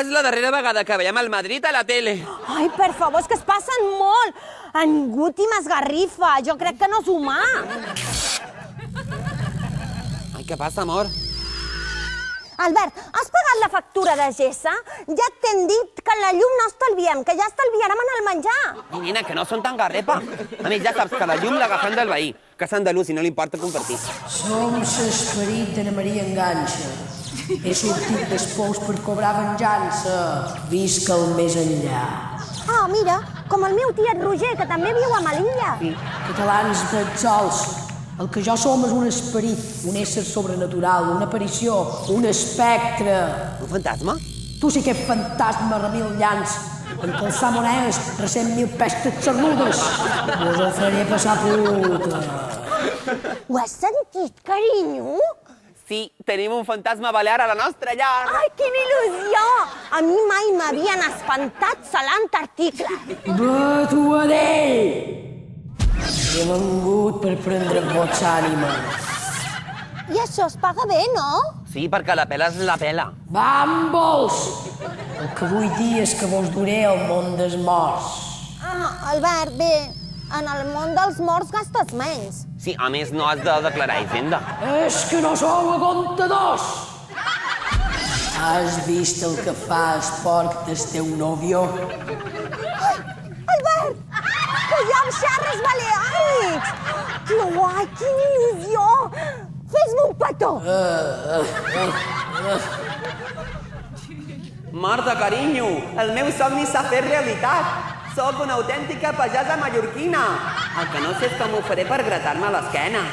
és la darrera vegada que veiem el Madrid a la tele. Ai, per favor, és que es passen molt. En Guti m'esgarrifa. Jo crec que no és humà. Ai, què passa, amor? Albert, has pagat la factura de Gessa? Ja t'hem dit que en la llum no estalviem, que ja estalviarem en el menjar. Ai, nena, que no són tan garrepa. A més, ja saps que la llum l'agafem del veí, que és andalús i no li importa compartir. Som l'esperit d'Anna Maria Enganxa. He sortit d'espous per cobrar venjança. Visca el més enllà. Ah, mira, com el meu tiet Roger, que també viu a Melilla. Catalans betzols. El que jo som és un esperit, un ésser sobrenatural, una aparició, un espectre. Un fantasma? Tu sí que ets fantasma, Ramil Llans. En calçar monedes, recent 1000 pestes xernudes. Vos ho faré passar puta. Ho has sentit, carinyo? Sí, tenim un fantasma balear a la nostra llar. Ai, quina il·lusió! A mi mai m'havien espantat salant articles. Batuadell! He vengut per prendre vots ànima. I això es paga bé, no? Sí, perquè la pela és la pela. Bàmbols! El que vull dir és que vos duré al món dels morts. Ah, Albert, bé, en el món dels morts gastes menys. Sí, a més no has de declarar hisenda. És que no sou aguantadors! Has vist el que fa el porc del teu nòvio? Albert! Que hi ha xarres baleàrics! Que guai, quina il·lusió! Fes-me un petó! Marta, carinyo, el meu somni s'ha fet realitat. Soc una autèntica pagesa mallorquina. El que no sé és com ho faré per gratar-me l'esquena.